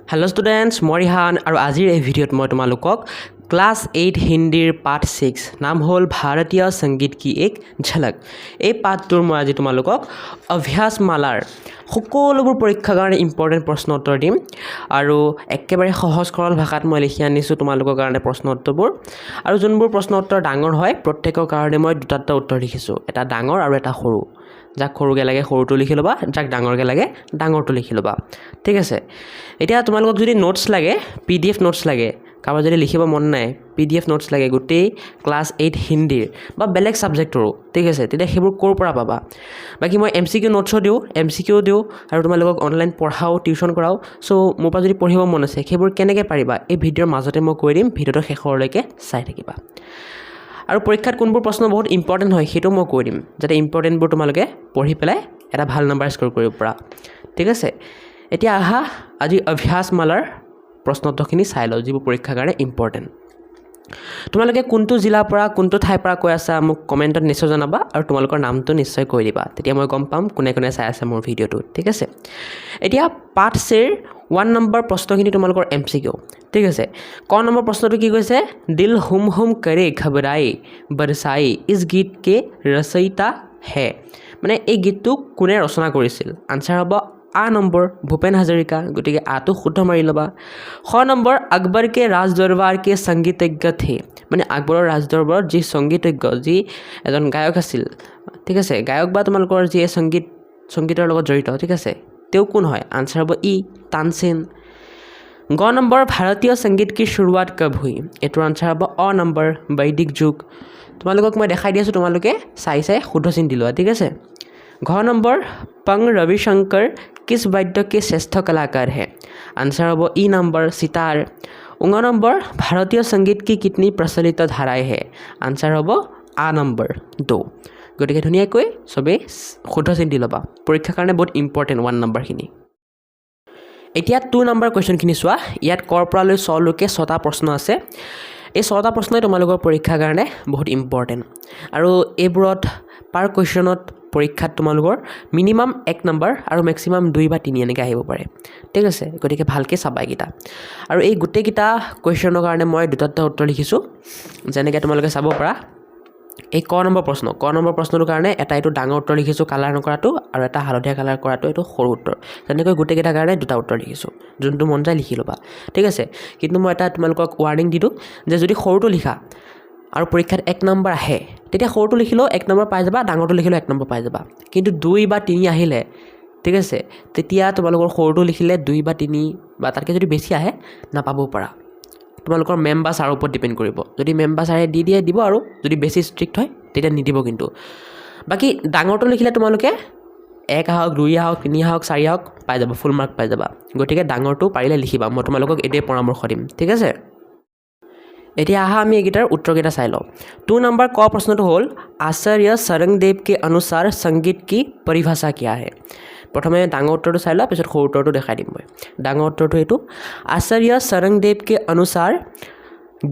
Hello students मैं रिहान और आज भिडिओत मैं तुम्हारों क्लास 8 हिंदीर पार्ट 6 नाम हल भारतीय संगीत की एक झलक। ये पार्टटोर मैं आज तुम्हारों अभ्यासमालार सकलोबोर परीक्षार कारण इम्पर्टेन्ट प्रश्न उत्तर दिम और एकेबारे सहज सरल भाषात मैं लिखि आनिছোঁ तुम्हारों कारण प्रश्न उत्तरबोर और जोनबोर प्रश्न उत्तर डाঙर है प्रत्येकर कारण मैं दुटा उत्तर लिखिছোঁ एटा डाঙर और एटा सरू যাক সৰুকে লাগে সৰুটো লিখি ল'বা যাক ডাঙৰকে লাগে ডাঙৰটো লিখি ল'বা ঠিক আছে। এতিয়া তোমালোকক যদি নোটছ লাগে পিডিএফ নোটছ লাগে কাৰোবাৰ যদি লিখিব মন নাই পিডিএফ নোটছ লাগে গোটেই ক্লাছ 8 হিন্দীৰ বা বেলেগ সাবজেক্টৰো ঠিক আছে তেতিয়া সেইবোৰ ক'ৰ পৰা পাবা। বাকি মই এমসিকিউ নোটছও দিওঁ এমসিকিউ দিওঁ আৰু তোমালোকক অনলাইন পঢ়াও টিউচন কৰাও সো মোৰ পৰা যদি পঢ়িব মন আছে সেইবোৰ কেনেকৈ পাৰিবা এই ভিডিঅ'ৰ মাজতে মই কৈ দিম ভিডিঅ'টো শেষলৈকে চাই থাকিবা। और परीक्षात कोनबोर प्रश्न बहुत इम्पर्टेन्ट है সেইটো मैं কৈ দিম যাতে इम्पर्टेन्टबोर তোমালোকে পঢ়ি পেলাই এটা ভাল নাম্বাৰ স্কোৰ কৰিব পৰা ঠিক আছে। এতিয়া আহা আজি অভ্যাসমালাৰ প্ৰশ্নোত্তৰখিনি চাই লওঁ যিবোৰ পৰীক্ষাৰ কাৰণে ইম্পৰ্টেণ্ট। তোমালোকে কোনটো জিলাৰ পৰা কোনটো ঠাইৰ পৰা কৈ আছা মোক কমেণ্টত নিশ্চয় জনাবা আৰু তোমালোকৰ নামটো নিশ্চয় কৈ দিবা তেতিয়া মই গম পাম কোনে কোনে চাই আছে মোৰ ভিডিঅ'টো ঠিক আছে। এতিয়া পাৰ্ট 1 নম্বৰ প্ৰশ্নখিনি তোমালোকৰ এমসিকিউ ঠিক আছে। ক নম্বৰ প্ৰশ্নটো কি কৈছে দিল হুম হুম কৰে ঘবৰাই বৰসাই ইস গীত কে ৰচয়িতা হে মানে এই গীতটো কোনে ৰচনা কৰিছিল আনসাৰ হ'ব আ নম্বৰ ভূপেন হাজৰিকা গতিকে আটো শুদ্ধ মাৰি ল'বা। খ নম্বৰ আকবৰ কে ৰাজ দৰবাৰ কে সংগীতজ্ঞ থে মানে আকবৰৰ ৰাজ দৰবাৰত যি সংগীতজ্ঞ যি এজন গায়ক আছিল ঠিক আছে গায়ক বা তোমালোকৰ যি সংগীতৰ লগত জড়িত ঠিক আছে তেওঁ কোন হয় आंसर হ'ব ই तानसेन। ग नंबर भारतीय संगीत की शुरुआत कब हुई एटुर आंसर হ'ব अ नंबर वैदिक जुग তোমালোকক মই দেখাই দি আছোঁ তোমালোকে চাই চাই শুদ্ধ চিন দিলোৱা ঠিক আছে। घ नंबर पंग रविशंकर किस वाद्य के श्रेष्ठ कलाकार है आंसर হ'ব ই नंबर सितार। उंग नंबर भारतीय संगीत की कितनी प्रचलित धाराएं है आंसर হ'ব आ नंबर 2 গতিকে ধুনীয়াকৈ সবে শুদ্ধ চিন দি ল'বা পৰীক্ষাৰ কাৰণে বহুত ইম্পৰ্টেণ্ট 1 নম্বৰখিনি। এতিয়া 2 নম্বৰ কুৱেশ্যনখিনি চোৱা ইয়াত কৰ পৰা লৈ চলৈকে 6টা প্ৰশ্ন আছে এই 6টা প্ৰশ্নই তোমালোকৰ পৰীক্ষাৰ কাৰণে বহুত ইম্পৰ্টেণ্ট আৰু এইবোৰত পাৰ কুৱেশ্যনত পৰীক্ষাত তোমালোকৰ মিনিমাম 1 নম্বৰ আৰু মেক্সিমাম 2 বা 3 এনেকৈ আহিব পাৰে ঠিক আছে। গতিকে ভালকৈ চাবা এইকেইটা আৰু এই গোটেইকেইটা কুৱেশ্যনৰ কাৰণে মই দুটা উত্তৰ লিখিছোঁ যেনেকৈ তোমালোকে চাব পাৰা। এই ক নম্বৰ প্ৰশ্নটোৰ কাৰণে এটা এইটো ডাঙৰ উত্তৰ লিখিছোঁ কালাৰ নকৰাটো আৰু এটা হালধীয়া কালাৰ কৰাটো এইটো সৰু উত্তৰ তেনেকৈ গোটেইকেইটাৰ কাৰণে দুটা উত্তৰ লিখিছোঁ যোনটো মন যায় লিখি ল'বা ঠিক আছে। কিন্তু মই এটা তোমালোকক ৱাৰ্নিং দিলোঁ যে যদি সৰুটো লিখা আৰু পৰীক্ষাত 1 নম্বৰ আহে তেতিয়া সৰুটো লিখিলেও 1 নম্বৰ পাই যাবা ডাঙৰটো লিখিলেও 1 নম্বৰ পাই যাবা কিন্তু 2 বা 3 আহিলে ঠিক আছে তেতিয়া তোমালোকৰ সৰুটো লিখিলে 2 বা 3 বা তাতকৈ যদি বেছি আহে নাপাবও পাৰা তোমালোকৰ মেম বা ছাৰৰ ওপৰত ডিপেণ্ড কৰিব যদি মেম বা ছাৰে দি দিয়ে দিব আৰু যদি বেছি ষ্ট্ৰিক্ট হয় তেতিয়া নিদিব কিন্তু বাকি ডাঙৰটো লিখিলে তোমালোকে 1 আহক 2 আহক 3 আহক 4 আহক পাই যাব ফুল মাৰ্ক পাই যাবা গতিকে ডাঙৰটো পাৰিলে লিখিবা মই তোমালোকক এটাই পৰামৰ্শ দিম ঠিক আছে। এতিয়া আহা আমি এইকেইটাৰ উত্তৰকেইটা চাই লওঁ। 2 নম্বৰ ক প্ৰশ্নটো হ'ল আচাৰ্য सरंगदेव के अनुसार संगीत की परिभाषा क्या है प्रथमे डाঙৰ উত্তৰটো চাই লোৱা পিছত সৰু উত্তৰটো দেখাই দিম মই। ডাঙৰ উত্তৰটো এইটো आचार्य सरंगदेव के अनुसार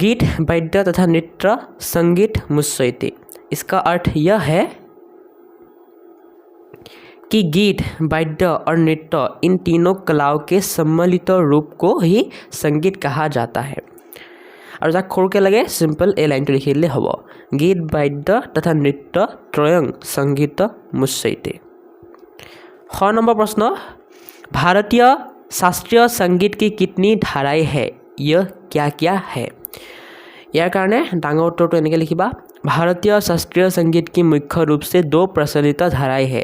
गीत वाद्य तथा नृत्य संगीत मुच्यते इसका अर्थ यह है कि गीत वाद्य और नृत्य इन तीनों कलाओं के सम्मिलित रूप को ही संगीत कहा जाता है और যাক সৰুকৈ লাগে সিম্পল এই লাইনটো লিখি দিলে হ'ব গীত বাদ্য তথা নৃত্য ত্ৰয়ং সংগীত মুচ্যতে। খ নম্বৰ প্ৰশ্ন भारतीय शास्त्रीय संगीत की कितनी धाराएं है यह क्या क्या है ইয়াৰ কাৰণে ডাঙৰ উত্তৰটো এনেকৈ লিখিবা भारतीय शास्त्रीय संगीत की मुख्य रूप से 2 प्रचलित धाराएं है।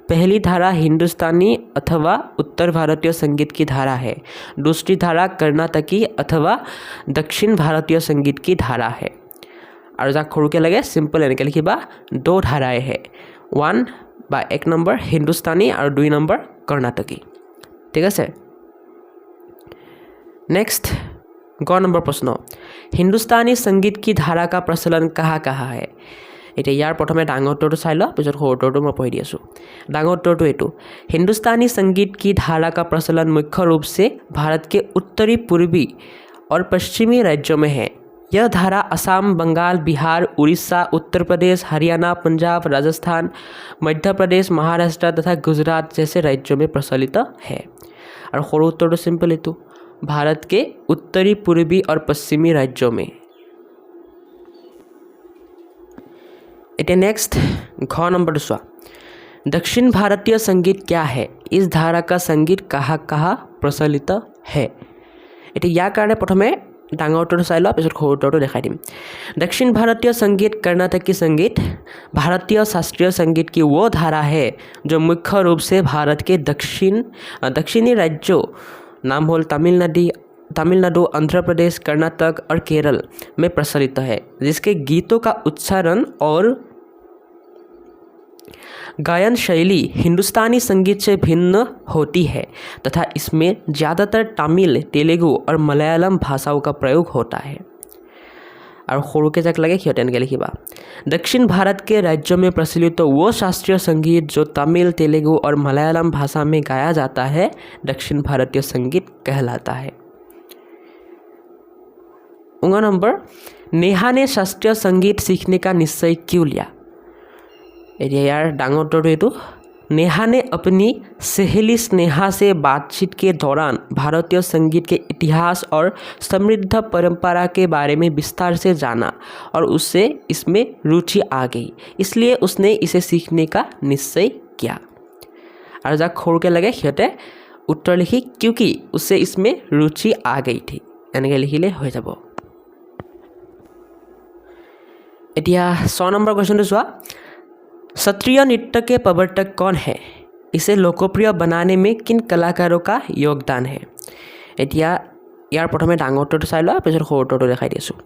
पहली धारा हिंदुस्तानी अथवा उत्तर भारतीय संगीत की धारा है दूसरी धारा कर्नाटकी अथवा दक्षिण भारतीय संगीत की धारा है और যাক সৰুকৈ লাগে সিম্পল এনেকৈ লিখিবা 2 धाराएं है 1 বা 1 নম্বৰ হিন্দুস্তানী আৰু 2 নম্বৰ कर्नाटकी ঠিক আছে। नेक्स्ट ग नंबर प्रश्न हिंदुस्तानी संगीत की धारा का प्रचलन कहाँ कहाँ है এতিয়া ইয়াৰ প্ৰথমে ডাঙৰ উত্তৰটো চাই লোৱা পিছত সৰু উত্তৰটো মই পঢ়ি দি আছোঁ। ডাঙৰ উত্তৰটো এইটো हिंदुस्तानी संगीत की धारा का प्रचलन मुख्य रूप से भारत के उत्तरी पूर्वी और पश्चिमी राज्यों में है। यह धारा असम बंगाल बिहार उड़ीसा उत्तर प्रदेश हरियाणा पंजाब राजस्थान मध्य प्रदेश महाराष्ट्र तथा गुजरात जैसे राज्यों में प्रचलित है। और सৰু उत्तरটো सिम्पल এইটো भारत के उत्तरी पूर्वी और पश्चिमी राज्यों में। इटे नेक्स्ट घ नंबर चुआ दक्षिण भारतीय संगीत क्या है? इस धारा का संगीत कहाँ कहाँ प्रचलित है? इटे यार कारण प्रथमे डाঙৰ উত্তৰটো চাই লোৱা পিছত সৰু উত্তৰটো দেখাই দিম। दक्षिण भारतीय संगीत कर्नाटकी संगीत भारतीय शास्त्रीय संगीत की वो धारा है जो मुख्य रूप से भारत के दक्षिणी राज्यों नाम होल तमिलनाडु, आंध्र प्रदेश, कर्नाटक और केरल में प्रचलित है, जिसके गीतों का उच्चारण और गायन शैली हिंदुस्तानी संगीत से भिन्न होती है तथा इसमें ज़्यादातर तमिल, तेलुगु और मलयालम भाषाओं का प्रयोग होता है। और सरुके जाक लगे सिहते एनेके लिखिबा दक्षिण भारत के राज्यों में प्रचलित तो वो शास्त्रीय संगीत जो तमिल, तेलुगु और मलयालम भाषा में गाया जाता है दक्षिण भारतीय संगीत कहलाता है। 9 नंबर नेहा ने शास्त्रीय संगीत सीखने का निश्चय क्यों लिया? यार डाঙৰ উত্তৰটো এইটো नेहा ने अपनी सहेली स्नेहा से बातचीत के दौरान भारतीय संगीत के इतिहास और समृद्ध परंपरा के बारे में विस्तार से जाना और उससे इसमें रुचि आ गई, इसलिए उसने इसे सीखने का निश्चय किया। और जाक सरुके लगे सिहते उत्तर लिखि क्योंकि उससे इसमें रुचि आ गई थी एनेके लिखिले हो যাব। এতিয়া 6 नंबर क्वेश्चनটো चुआ क्षत्रिय नृत्य के प्रवर्तक कौन है? इसे लोकप्रिय बनाने में किन कलाकारों का योगदान है? এতিয়া यार प्रथमे डाঙৰ উত্তৰটো চাই লোৱা পিছত সৰু উত্তৰটো দেখাই দিছোঁ।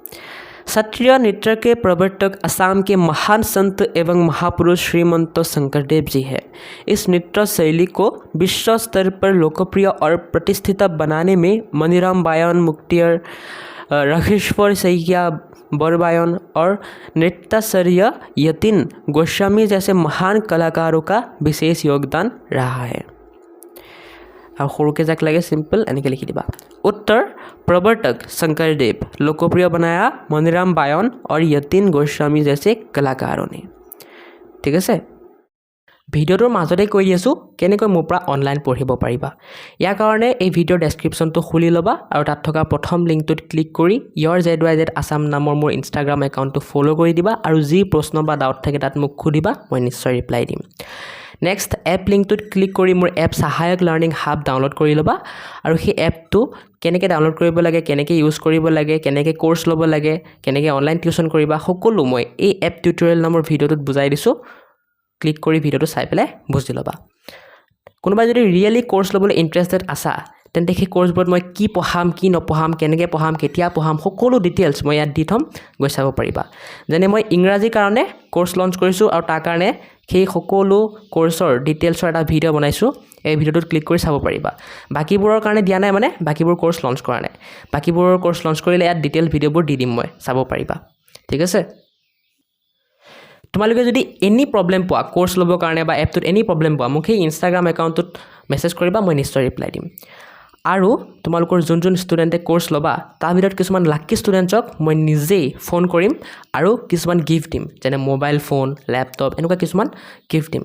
क्षत्रिय नृत्य के प्रवर्तक असम के महान संत एवं महापुरुष श्रीमंत शंकरदेव जी है। इस नृत्य शैली को विश्व स्तर पर लोकप्रिय और प्रतिष्ठित बनाने में मणिराम बायन, मुक्तियर, राघेश्वर सैया बरबायन और नृत्याचार्य यतीन गोस्वामी जैसे महान कलाकारों का विशेष योगदान रहा है। और सरुके जाक लगे सिंपल एनेके लिखि दिबा उत्तर प्रवर्तक शंकरदेव, लोकप्रिय बनाया मणिराम बायन और यतीन गोस्वामी जैसे कलाकारों ने। ठीक है ভিডিওটোৰ মাজতে কৈ দিছোঁ কেনেকৈ মোৰ পৰা অনলাইন পঢ়িব পাৰিবা। ইয়াৰ কাৰণে এই ভিডিঅ'ৰ ডেছক্ৰিপশ্যনটো খুলি ল'বা আৰু তাত থকা প্ৰথম লিংকটোত ক্লিক কৰি YourZYZ আছাম নামৰ মোৰ ইনষ্টাগ্ৰাম একাউণ্টটো ফ'ল' কৰি দিবা আৰু যি প্ৰশ্ন বা ডাউট থাকে তাত মোক সুধিবা, মই নিশ্চয় ৰিপ্লাই দিম। নেক্সট এপ লিংকটোত ক্লিক কৰি মোৰ এপ সহায়ক লাৰ্ণিং হাব ডাউনলোড কৰি ল'বা আৰু সেই এপটো কেনেকৈ ডাউনলোড কৰিব লাগে, কেনেকৈ ইউজ কৰিব লাগে, কেনেকৈ কোৰ্চ ল'ব লাগে, কেনেকৈ অনলাইন টিউশ্যন কৰিবা, সকলো মই এই এপ টিউটৰিয়েল নামৰ ভিডিঅ'টোত বুজাই দিছোঁ। ক্লিক কৰি ভিডিঅ'টো চাই পেলাই বুজি ল'বা। কোনোবাই যদি ৰিয়েলি কোৰ্চ ল'বলৈ ইণ্টাৰেষ্টেড আছা তেন্তে সেই কোৰ্চবোৰত মই কি পঢ়াম, কি নপঢ়াম, কেনেকৈ পঢ়াম, কেতিয়া পঢ়াম, সকলো ডিটেইলছ মই ইয়াত দি থ'ম, গৈ চাব পাৰিবা। যেনে মই ইংৰাজীৰ কাৰণে কোৰ্চ লঞ্চ কৰিছোঁ আৰু তাৰ কাৰণে সেই সকলো কোৰ্চৰ ডিটেইলছৰ এটা ভিডিঅ' বনাইছোঁ, এই ভিডিঅ'টোত ক্লিক কৰি চাব পাৰিবা। বাকীবোৰৰ কাৰণে দিয়া নাই, মানে বাকীবোৰ কোৰ্চ লঞ্চ কৰা নাই। বাকীবোৰৰ কোৰ্চ লঞ্চ কৰিলে ইয়াত ডিটেইল ভিডিঅ'বোৰ দি দিম, মই চাব পাৰিবা। ঠিক আছে, তোমালোকে যদি এনি প্ৰব্লেম পোৱা কোৰ্চ ল'বৰ কাৰণে বা এপটোত এনি প্ৰব্লেম পোৱা মোক সেই ইনষ্টাগ্ৰাম একাউণ্টটোত মেছেজ কৰিবা, মই নিশ্চয় ৰিপ্লাই দিম। আৰু তোমালোকৰ যোন ষ্টুডেণ্টে কোৰ্চ ল'বা তাৰ ভিতৰত কিছুমান লাকি ষ্টুডেণ্টছক মই নিজেই ফোন কৰিম আৰু কিছুমান গিফ্ট দিম, যেনে মোবাইল ফোন, লেপটপ, এনেকুৱা কিছুমান গিফ্ট দিম।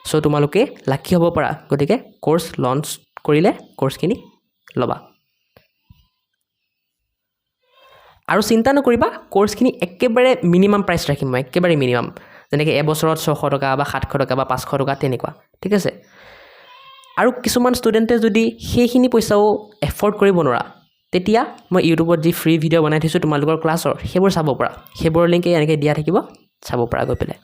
চ' তোমালোকে লাকি হ'ব পাৰা, গতিকে কোৰ্চ লঞ্চ কৰিলে কোৰ্চখিনি ল'বা। আৰু চিন্তা নকৰিবা, কোৰ্চখিনি একেবাৰে মিনিমাম প্ৰাইচ ৰাখিম মই, একেবাৰে মিনিমাম, যেনেকৈ এবছৰত 600 টকা বা 700 টকা বা 500 টকা তেনেকুৱা। ঠিক আছে, আৰু কিছুমান ষ্টুডেণ্টে যদি সেইখিনি পইচাও এফৰ্ড কৰিব নোৱাৰা তেতিয়া মই ইউটিউবত যি ফ্ৰী ভিডিঅ' বনাই থৈছোঁ তোমালোকৰ ক্লাছৰ, সেইবোৰ চাব পাৰা, সেইবোৰৰ লিংক এনেকৈ দিয়া থাকিব, চাব পাৰা গৈ পেলাই।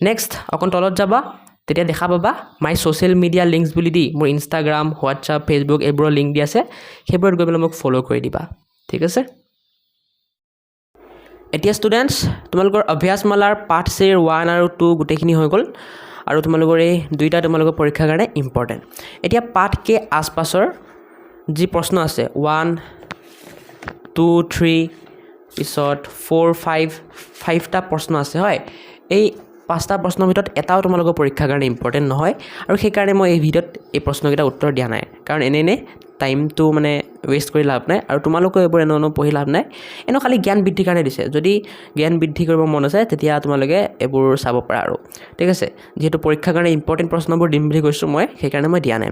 নেক্সট অকণ তলত যাবা, তেতিয়া দেখা পাবা মাই ছ'চিয়েল মিডিয়া লিংকছ বুলি দি মোৰ ইনষ্টাগ্ৰাম, হোৱাটছআপ, ফেচবুক এইবোৰৰ লিংক দি আছে, সেইবোৰত গৈ পেলাই মোক ফ'ল' কৰি দিবা। ঠিক আছে, এতিয়া ষ্টুডেণ্টছ তোমালোকৰ অভ্যাসমালাৰ পাঠ চেৰ 1 আৰু 2 গোটেইখিনি হৈ গ'ল আৰু তোমালোকৰ এই দুইটা তোমালোকৰ পৰীক্ষাৰ কাৰণে ইম্পৰ্টেণ্ট। এতিয়া পাঠ কে আছপাছৰ যি প্ৰশ্ন আছে 1, 2, 3 পিছত 4, 5টা প্ৰশ্ন আছে, হয়। এই 5টা প্ৰশ্নৰ ভিতৰত এটাও তোমালোকৰ পৰীক্ষাৰ কাৰণে ইম্পৰ্টেণ্ট নহয় আৰু সেইকাৰণে মই এই ভিডিঅ'ত এই প্ৰশ্নকেইটা উত্তৰ দিয়া নাই, কাৰণ এনে টাইমটো মানে ৱেষ্ট কৰি লাভ নাই আৰু তোমালোকে এইবোৰ এনে পঢ়ি লাভ নাই এনে খালি জ্ঞান বৃদ্ধিৰ কাৰণে দিছে যদি জ্ঞান বৃদ্ধি কৰিব মন আছে তেতিয়া তোমালোকে এইবোৰ চাব পাৰা আৰু ঠিক আছে যেহেতু পৰীক্ষাৰ কাৰণে ইম্পৰ্টেণ্ট প্ৰশ্নবোৰ দিম বুলি কৈছোঁ মই সেইকাৰণে মই দিয়া নাই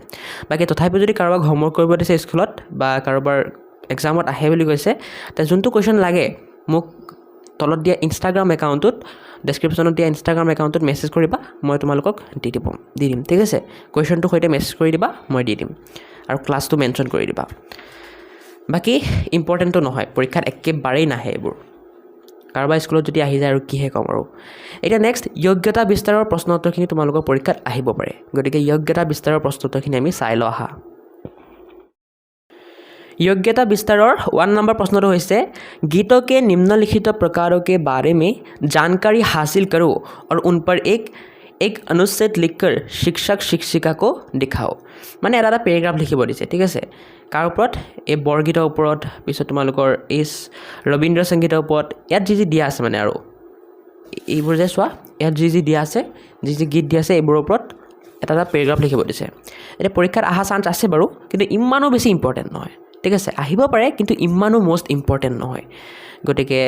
বাকী তথাপিও যদি কাৰোবাক হোমৱৰ্ক কৰিব দিছে স্কুলত বা কাৰোবাৰ এক্সামত আহে বুলি কৈছে তে যোনটো কুৱেশ্যন লাগে মোক তলত দিয়া ইনষ্টাগ্ৰাম একাউণ্টটোত ডেছক্ৰিপশ্যনত দিয়া ইনষ্টাগ্ৰাম একাউণ্টটোত মেছেজ কৰিবা মই তোমালোকক দি দিম ঠিক আছে কুৱেশ্যনটোৰ সৈতে মেছেজ কৰি দিবা মই দি দিম আৰু ক্লাছটো মেনশ্যন কৰি দিবা বাকী ইম্পৰ্টেণ্টটো নহয় পৰীক্ষাত একেবাৰেই নাহে এইবোৰ কাৰোবাৰ স্কুলত যদি আহি যায় আৰু কিহে ক'ম আৰু এতিয়া নেক্সট যোগ্যতা বিস্তাৰৰ প্ৰশ্ন উত্তৰখিনি তোমালোকৰ পৰীক্ষাত আহিব পাৰে গতিকে যোগ্যতা বিস্তাৰৰ প্ৰশ্ন উত্তৰখিনি আমি চাই লওঁ আহা योग्यता विस्तार 1 नंबर प्रश्न है गीतों के निम्नलिखित प्रकारों के बारे में जानकारी हासिल करो और उन पर एक अनुच्छेद लिखकर शिक्षक शिक्षिका को दिखाओ माने এটা পেৰাগ্ৰাফ লিখিব দিছে ঠিক আছে কাৰ ওপৰত এই বৰগীতৰ ওপৰত পিছত তোমালোকৰ ইস ৰবীন্দ্ৰ সংগীতৰ ওপৰত ইয়াত যি দিয়া আছে মানে আৰু এইবোৰ যে চোৱা ইয়াত যি দিয়া আছে যি গীত দিয়া আছে এইবোৰৰ ওপৰত এটা পেৰাগ্ৰাফ লিখিব দিছে এটা পৰীক্ষাত আহা চান্স আছে বাৰু কিন্তু ইমানো বেছি ইম্পৰ্টেণ্ট নহয় ঠিক আছে আহিব পাৰে কিন্তু ইমানো মোষ্ট ইম্পৰ্টেণ্ট নহয় গতিকে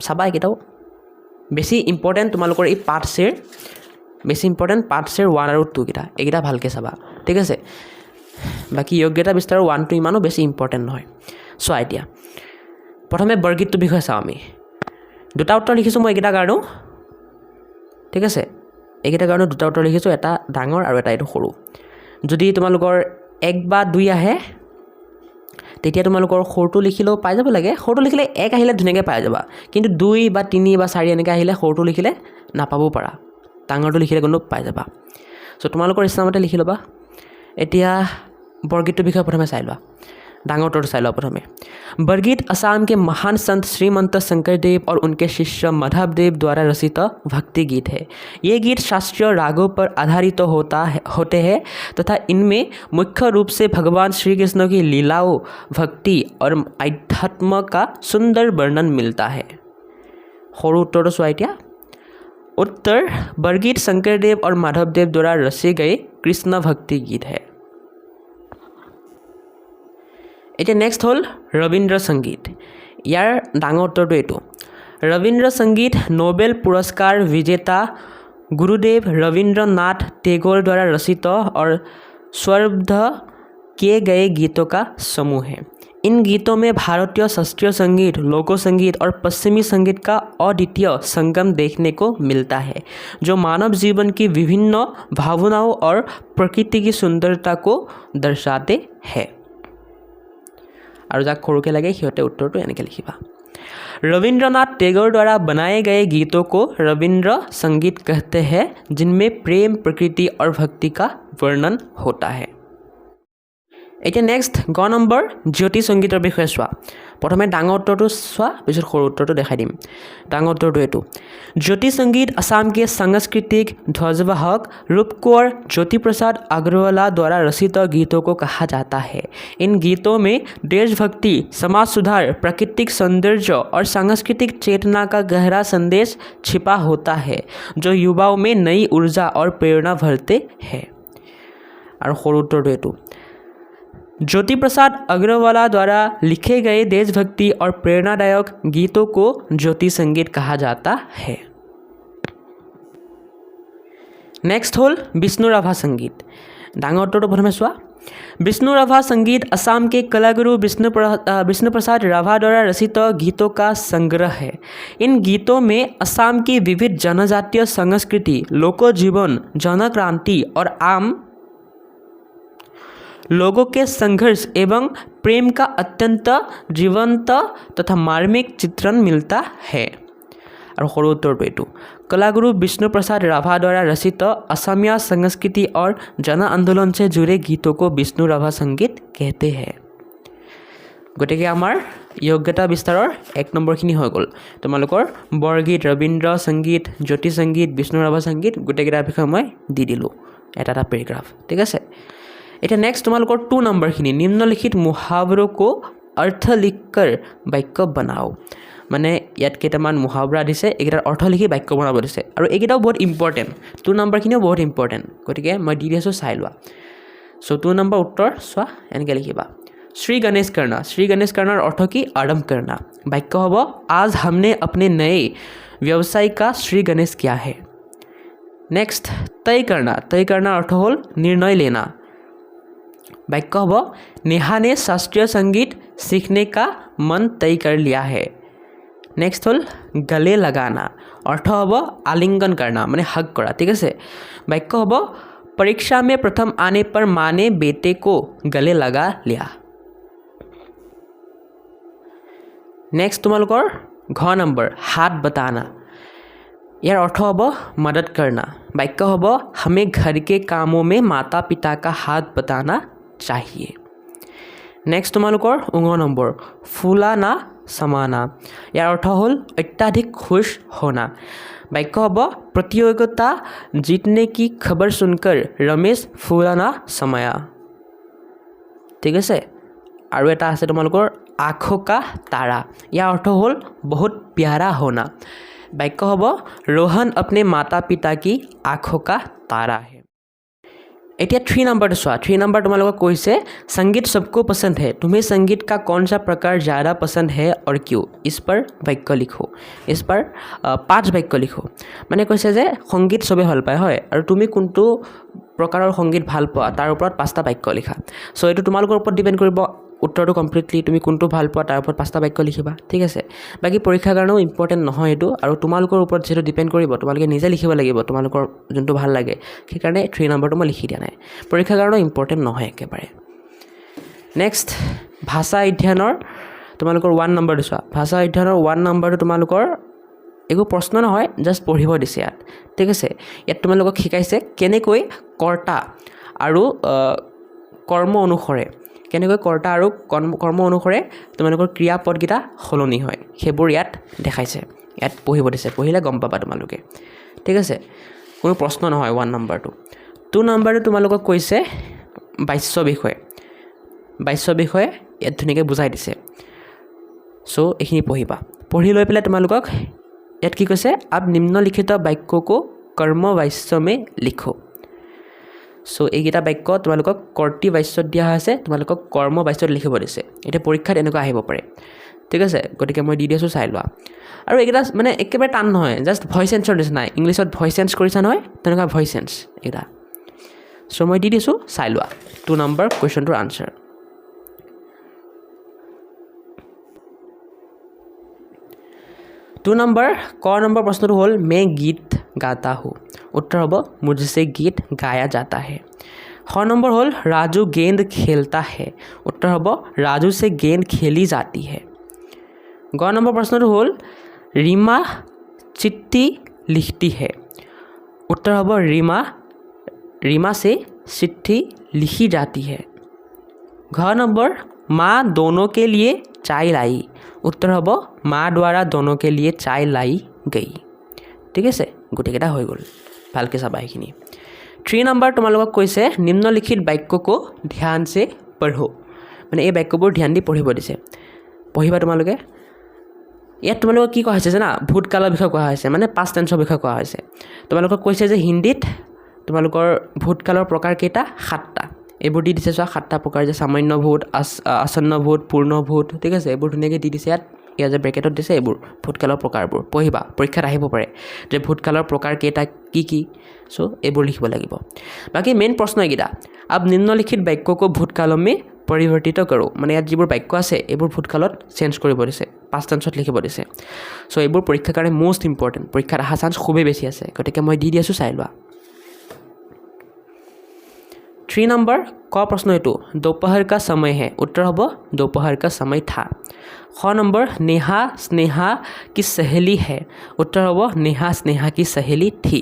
চাবা একেটাও বেছি ইম্পৰ্টেণ্ট তোমালোকৰ এই পাৰ্টছৰ বেছি ইম্পৰ্টেণ্ট পাৰ্টছৰ 1 আৰু 2 কিটা এইকেইটা ভালকৈ চাবা ঠিক আছে বাকি যোগ্যতা বিস্তাৰৰ 1 টো ইমানো বেছি ইম্পৰ্টেণ্ট নহয় চোৱা এতিয়া প্ৰথমে বৰগীতটোৰ বিষয়ে চাওঁ আমি দুটা উত্তৰ লিখিছোঁ মই এইকেইটা কাৰণেও ঠিক আছে এইকেইটা কাৰণেও দুটা উত্তৰ লিখিছোঁ এটা ডাঙৰ আৰু এটা এইটো সৰু যদি তোমালোকৰ 1 বা 2 আহে তেতিয়া তোমালোকৰ সৰুটো লিখিলেও পাই যাব লাগে সৰুটো লিখিলে 1 আহিলে ধুনীয়াকৈ পাই যাবা কিন্তু 2 বা 3 বা 4 এনেকৈ আহিলে সৰুটো লিখিলে নাপাবও পাৰা ডাঙৰটো লিখিলে কোনো পাই যাবা সো তোমালোকৰ ইচ্ছামতে লিখি ল'বা এতিয়া বৰগীতৰ বিষয়ে প্ৰথমে চাই লোৱা डांगोटर साइलो प्रथमे बरगीत असम के महान संत श्रीमंत शंकरदेव और उनके शिष्य माधवदेव द्वारा रचित भक्ति गीत है ये गीत शास्त्रीय रागों पर आधारित होते हैं तथा इनमें मुख्य रूप से भगवान श्री कृष्ण की लीलाओं भक्ति और आध्यात्म का सुंदर वर्णन मिलता है सरू उत्तर स्वाइटिया उत्तर बरगीत शंकरदेव और माधवदेव द्वारा रचे गए कृष्ण भक्ति गीत है এতিয়া নেক্সট হল ৰবীন্দ্ৰ সংগীত ইয়াৰ ডাঙৰ উত্তৰটো এইটো ৰবীন্দ্ৰ সংগীত নোবেল पुरस्कार विजेता गुरुदेव रविंद्रनाथ टैगोर द्वारा रचित और स्वरबद्ध किए गए गीतों का समूह है इन गीतों में भारतीय शास्त्रीय संगीत लोक संगीत और पश्चिमी संगीत का अद्वितीय संगम देखने को मिलता है जो मानव जीवन की विभिन्न भावनाओं और प्रकृति की सुंदरता को दर्शाते हैं और जाक खरुके लगे सिहते उत्तरটো এনেকৈ লিখিবা रविंद्रनाथ टैगोर द्वारा बनाए गए गीतों को रविंद्र संगीत कहते हैं जिनमें प्रेम प्रकृति और भक्ति का वर्णन होता है এতিয়া নেক্সট গ নম্বৰ জ্যোতি সংগীতৰ বিষয়ে চোৱা প্ৰথমে ডাঙৰ উত্তৰটো চোৱা পিছত সৰু উত্তৰটো দেখাই দিম ডাঙৰ উত্তৰটো এইটো ज्योति संगीत असम के सांस्कृतिक ध्वजवाहक रूपकुंवर ज्योति प्रसाद अग्रवाल द्वारा रचित गीतों को कहा जाता है इन गीतों में देशभक्ति समाज सुधार प्राकृतिक सौंदर्य और सांस्कृतिक चेतना का गहरा संदेश छिपा होता है जो युवाओं में नई ऊर्जा और प्रेरणा भरते हैं और सरू उत्तरটো এইটো ज्योति प्रसाद अग्रवाल द्वारा लिखे गए देशभक्ति और प्रेरणादायक गीतों को ज्योति संगीत कहा जाता है नेक्स्ट होल विष्णु राभा संगीत डांगर उत्तर प्रथमे चुआ विष्णु राभा संगीत असम के कलागुरु विष्णु प्रसाद राभा द्वारा रचित गीतों का संग्रह है इन गीतों में असम की विविध जनजातीय संस्कृति लोक जीवन जनक्रांति और आम लोगों के संघर्ष एवं प्रेम का अत्यंत जीवंत तथा मार्मिक चित्रण मिलता है और सरू उत्तरটো এইটো कलागुरु विष्णु प्रसाद राभा द्वारा रचित असमिया संस्कृति और जन आंदोलन से जुड़े गीतों को विष्णु राभा संगीत कहते हैं গতিকে আমাৰ যোগ্যতা বিস্তাৰৰ 1 নম্বৰখিনি হৈ গ'ল তোমালোকৰ বৰগীত ৰবীন্দ্ৰ সংগীত জ্যোতি সংগীত বিষ্ণু ৰাভা সংগীত গোটেইকেইটাৰ বিষয়ে মই দি দিলোঁ এটা পেৰাগ্ৰাফ ঠিক আছে এটা নেক্সট তোমালোকৰ 2 নম্বৰখিনি নিম্নলিখিত মুহাৱरों को अर्थ लिखकर वाक्य बनाओ মানে ইয়াত কেইটামান মুহাৱৰা দিছে এইকেইটাৰ অৰ্থ লিখি বাক্য বনাব দিছে আৰু এইকেইটাও বহুত ইম্পৰ্টেণ্ট 2 নম্বৰখিনিও বহুত ইম্পৰ্টেণ্ট গতিকে মই দি দিছোঁ চাই লোৱা সো 2 নম্বৰ উত্তৰ চোৱা এনেকৈ লিখিবা শ্ৰী গণেশ কৰ্ণাৰ অৰ্থ কি আৰম্ভ কৰনা বাক্য হ'ব आज हमने अपने नए व्यवसाय का श्री गणेश किया है नेक्स्ट तय करना अर्थ হ'ল निर्णय लेना वाक्य হ'ব नेहा ने शास्त्रीय संगीत सीखने का मन तय कर लिया है नेक्स्ट হ'ল गले लगाना अर्थ হ'ব आलिंगन करना माने हग কৰা ঠিক আছে वाक्य হ'ব परीक्षा में प्रथम आने पर माँ ने बेटे को गले लगा लिया नेक्स्ट তোমালোকৰ ঘ নম্বৰ हाथ बताना यार अर्थ হ'ব मदद करना वाक्य হ'ব हमें घर के कामों में माता पिता का हाथ बताना चाहिए नेक्स्ट তোমালোকৰ ङ নম্বৰ फुलाना समाना यार अर्थ হ'ল अत्यधिक खुश होना वाक्य হ'ব प्रतियोगिता जीतने की खबर सुनकर रमेश फुलाना समाया ठीक আছে আৰু এটা আছে তোমালোকৰ आँखों का तारा यार अर्थ হ'ল बहुत प्यारा होना वाक्य হ'ব रोहन अपने माता पिता की आँखों का तारा है এতিয়া 3 नंबर चुआ 3 नंबर तुम्हारे कैसे संगीत सबको पसंद है तुम्हें संगीत का कौन सा प्रकार ज़्यादा पसंद है और क्यों इस पर वाक्य लिखो इस पर 5 वाक्य लिखो माने कैसे जे संगीत सबे ভাল পায় হয় আৰু তুমি কোনটো প্ৰকাৰৰ সংগীত ভাল পোৱা তাৰ ওপৰত 5টা বাক্য লিখা সো এটো তোমালোকৰ ওপৰত ডিপেন্ড কৰিব উত্তৰটো কমপ্লিটলি তুমি কোনটো ভাল পোৱা তাৰ ওপৰত 5টা বাক্য লিখিবা ঠিক আছে বাকি পৰীক্ষাৰ কাৰণেও ইম্পৰ্টেন্ট নহয় এটো আৰু তোমালোকৰ ওপৰত যেটো ডিপেন্ড কৰিব তোমালোকে নিজে লিখিব লাগিব তোমালোকৰ যোনটো ভাল লাগে সেই কাৰণে 3 নম্বৰটো মই লিখি দিয়া নাই পৰীক্ষাৰ কাৰণেও ইম্পৰ্টেন্ট নহয় একেবাৰে নেক্সট ভাষা অধ্যয়নৰ তোমালোকৰ 1 নম্বৰটো চোৱা ভাষা অধ্যয়নৰ 1 নম্বৰটো তোমালোকৰ একো প্ৰশ্ন নহয় জাস্ট পঢ়িব দিছে ইয়াত ঠিক আছে ইয়াত তোমালোকক শিকাইছে কেনেকৈ কৰ্তা আৰু কৰ্ম অনুসৰে কেনেকৈ কৰ্তা আৰু কৰ্ম অনুসৰে তোমালোকৰ ক্ৰিয়াপদগিতা সলনি হয় হেবোৰ ইয়াত দেখাইছে ইয়াত পঢ়িব দিছে পঢ়িলে গম পাবা তোমালোকে ঠিক আছে কোনো প্ৰশ্ন নহয় 1 নম্বৰটো 2 নম্বৰটো তোমালোকক কৈছে বাক্য বিষয়ে ইয়াত ধুনীয়াকৈ বুজাই দিছে সো এখিনি পঢ়িবা পঢ়ি লৈ পেলাই তোমালোকক ইয়াত কি কৈছে আপ নিম্নলিখিত বাক্যকো কৰ্ম বাক্য মে লিখো সো এইগিটা বাক্য তোমালোকক কৰ্তৃ বাক্যত দিয়া আছে তোমালোকক কৰ্ম বাক্যত লিখিব দিছে এটা পৰীক্ষাত এনেকুৱা আহিব পাৰে ঠিক আছে গতিকে মই দি দিছো চাই লোৱা আৰু এইগিটা মানে একেবাৰে টান নহয় জাস্ট ভয়েস এনসাৰ দিছ নাই ইংলিশত ভয়েস চেঞ্জ কৰিছা নহয় তেনেকুৱা ভয়েস চেঞ্জ এটা সো মই দি দিছো চাই লোৱা 2 নম্বৰ কোৱেশ্চনটোৰ আনসাৰ 2 नंबर क नंबर प्रश्न होल मैं गीत गाता हूँ उत्तर होब मुझसे गीत गाया जाता है ख नंबर होल राजू गेंद खेलता है उत्तर होब राजू से गेंद खेली जाती है ग नंबर प्रश्न होल रीमा चिट्ठी लिखती है उत्तर होब रीमा से चिट्ठी लिखी जाती है घ नंबर माँ दोनों के लिए चाय लाई उत्तर হ'ব माँ द्वारा दोनों के लिए चाय लाई गई ठीक আছে গোটেইকেইটা হৈ গ'ল ভালকৈ চাবা এইখিনি 3 নম্বৰ তোমালোকক কৈছে নিম্নলিখিত বাক্যকো ধ্যান से पढ़ो মানে এই বাক্যবোৰ ধ্যান দি পঢ়িব দিছে পঢ়িবা তোমালোকে ইয়াত তোমালোকক কি কোৱা হৈছে জানা ভূতকালৰ বিষয়ে কোৱা হৈছে মানে পাষ্ট টেন্সৰ বিষয়ে কোৱা হৈছে তোমালোকক কৈছে যে হিন্দীত তোমালোকৰ ভূতকালৰ প্ৰকাৰ কেইটা 7টা এইবোৰ দি দিছে চোৱা 7টা প্ৰকাৰ যে সামান্য ভূত আসন্ন ভূত পূৰ্ণ ভূত ঠিক আছে এইবোৰ ধুনীয়াকৈ দি দিছে ইয়াত যে ব্ৰেকেটত দিছে এইবোৰ ভূতকালৰ প্ৰকাৰবোৰ পঢ়িবা পৰীক্ষাত আহিব পাৰে যে ভূতকালৰ প্ৰকাৰ কেইটা কি সো এইবোৰ লিখিব লাগিব বাকি মেইন প্ৰশ্ন এইগিটা আব নিম্নলিখিত বাক্যকো ভূতকালম মে পৰিৱৰ্তিত কৰো মানে ইয়াত যিবোৰ বাক্য আছে এইবোৰ ভূতকালত চেঞ্জ কৰিব দিছে পাষ্ট টেন্সত লিখিব দিছে সো এইবোৰ পৰীক্ষাৰ কাৰণে মোষ্ট ইম্পৰ্টেন্ট পৰীক্ষাত অহা চান্স খুবেই বেছি আছে গতিকে মই দি দিছো চাই লোৱা 3 नंबर क प्रश्न हेतु दोपहर का समय है उत्तर होब दोपहर का समय था ख नंबर नेहा स्नेहा की सहेली है उत्तर होब नेहा स्नेहा की सहेली थी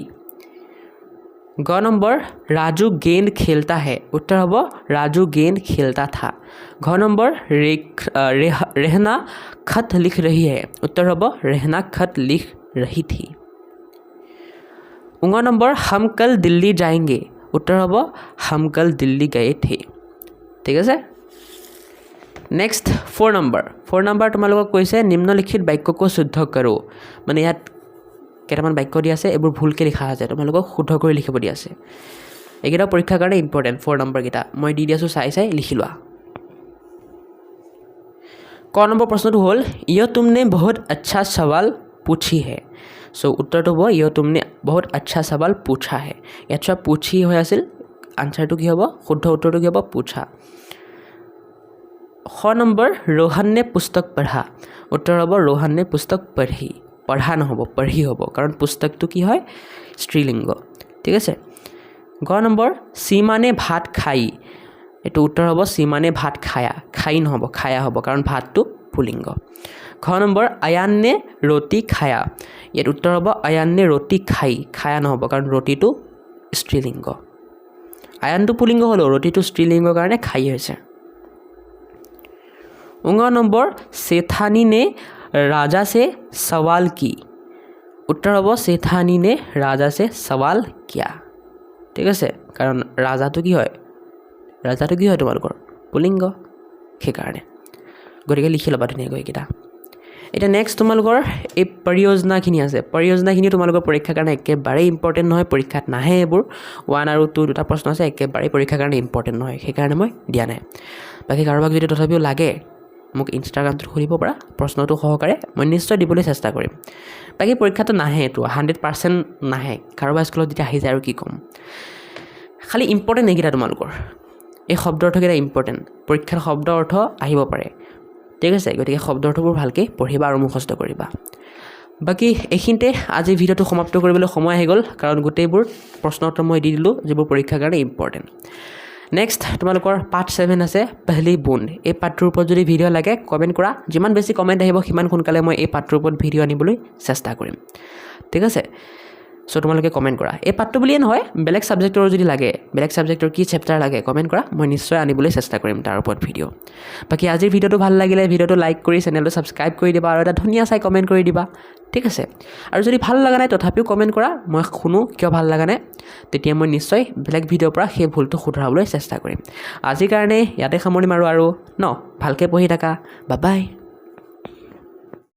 ग नंबर राजू गेंद खेलता है उत्तर होब राजू गेंद खेलता था घ नंबर रहना खत लिख रही है उत्तर होब रहना खत लिख रही थी ङ नंबर हम कल दिल्ली जाएंगे उत्तर হ'ব हम कल दिल्ली गए थे ঠিক আছে নেক্সট 4 নম্বৰ তোমালোকক কৈছে নিম্নলিখিত বাক্যকো শুদ্ধ কৰো মানে ইয়াত কেইটামান বাক্য দি আছে এইবোৰ ভুলকৈ লিখা আছে তোমালোকক শুদ্ধ কৰি লিখিব দি আছে এইকেইটা পৰীক্ষাৰ কাৰণে ইম্পৰ্টেন্ট 4 নম্বৰ কেইটা মই দি দিছো চাই লিখি লোৱা ক নম্বৰ প্ৰশ্নটো হ'ল ইয়ে তুমনে বহুত আচ্ছা সৱাল পুছি হে সো উত্তৰটো হ'ব ইয়ে তুমনে বহুত আচ্ছা সৱাল পুছা হে ইয়াত চোৱা পুছি হৈ আছিল আনসাৰটো কি হ'ব শুদ্ধ উত্তৰটো কি হ'ব পুছা খ নম্বৰ रोहन ने पुस्तक पढ़ा উত্তৰ হ'ব रोहन ने पुस्तक पढ़ी पढ़ा নহ'ব पढ़ी হ'ব কাৰণ পুস্তকটো কি হয় স্ত্ৰীলিংগ ঠিক আছে গ নম্বৰ सीमा ने भात खाई এটো উত্তৰ হ'ব सीमा ने भात खाया খাই নহ'ব খায়া হ'ব কাৰণ ভাতটো পুলিংগ ঘ নম্বৰ আয়ান ने रोटी खाया ইয়াত উত্তৰ হ'ব আয়ান ने रोटी खाई খায়া নহ'ব কাৰণ ৰুটিটো স্ত্ৰীলিংগ আয়ানটো পুলিংগ হ'লো ৰুটিটো স্ত্ৰীলিংগ কাৰণে খাই হৈছে उंगा नंबर सेठानी ने राजा से सवाल की उत्तर হ'ব सेठानी ने राजा से सवाल किया ঠিক আছে কাৰণ ৰাজাটো কি হয় তোমালোকৰ পুলিংগ সেইকাৰণে গতিকে লিখি ল'বা ধুনীয়াকৈ এইকেইটা এটা নেক্সট তোমালোকৰ এই পৰিযোজনাখিনি আছে পৰিযোজনাখিনি তোমালোকৰ পৰীক্ষাৰ কাৰণে একেবাৰে ইম্পৰ্টেণ্ট নহয় পৰীক্ষাত নাহে এইবোৰ 1 আৰু 2 দুটা প্ৰশ্ন আছে একেবাৰে পৰীক্ষাৰ কাৰণে ইম্পৰ্টেণ্ট নহয় সেইকাৰণে মই দিয়া নাই বাকী কাৰোবাক যদি তথাপিও লাগে মোক ইনষ্টাগ্ৰামত খুলিব পৰা প্ৰশ্নটো সহকাৰে মই নিশ্চয় দিবলৈ চেষ্টা কৰিম বাকী পৰীক্ষাটো নাহে এইটো 100% নাহে কাৰোবাৰ স্কুলত যেতিয়া আহি যায় আৰু কি ক'ম খালি ইম্পৰ্টেণ্ট এইকেইটা তোমালোকৰ এই শব্দ অৰ্থকেইটা ইম্পৰ্টেণ্ট পৰীক্ষাৰ শব্দ অৰ্থ আহিব পাৰে ঠিক আছে গতিকে শব্দ অৰ্থবোৰ ভালকৈ পঢ়িবা আৰু মুখস্থ কৰিবা বাকী এইখিনিতে আজি ভিডিঅ'টো সমাপ্ত কৰিবলৈ সময় আহি গ'ল কাৰণ গোটেইবোৰ প্ৰশ্ন উত্তৰ মই দি দিলোঁ যিবোৰ পৰীক্ষাৰ কাৰণে ইম্পৰ্টেণ্ট নেক্সট তোমালোকৰ পাৰ্ট 7 আছে পহলি বুন্দ এই পাৰ্টটোৰ ওপৰত যদি ভিডিঅ' লাগে কমেণ্ট কৰা যিমান বেছি কমেণ্ট আহিব সিমান সোনকালে মই এই পাৰ্টটোৰ ওপৰত ভিডিঅ' আনিবলৈ চেষ্টা কৰিম ঠিক আছে সো তোমালোকে কমেণ্ট কৰা এই পাৰ্টটো বুলিয়ে নহয় বেলেগ সাবজেক্টৰ যদি লাগে বেলেগ সাবজেক্টৰ কি চেপ্টাৰ লাগে কমেণ্ট কৰা মই নিশ্চয় আনিবলৈ চেষ্টা কৰিম তাৰ ওপৰত ভিডিঅ' বাকী আজিৰ ভিডিঅ'টো ভাল লাগিলে ভিডিঅ'টো লাইক কৰি চেনেলটো সাবস্ক্ৰাইব কৰি দিবা আৰু এটা ধুনীয়া চাই কমেণ্ট কৰি দিবা ঠিক আছে আৰু যদি ভাল লগা নাই তথাপিও কমেণ্ট কৰা মই শুনো কিয় ভাল লগা নাই তেতিয়া মই নিশ্চয় বেলেগ ভিডিঅ'ৰ পৰা সেই ভুলটো শুধৰাবলৈ চেষ্টা কৰিম আজিৰ কাৰণে ইয়াতে সামৰিম আৰু ভালকৈ পঢ়ি থাকা বাই বাই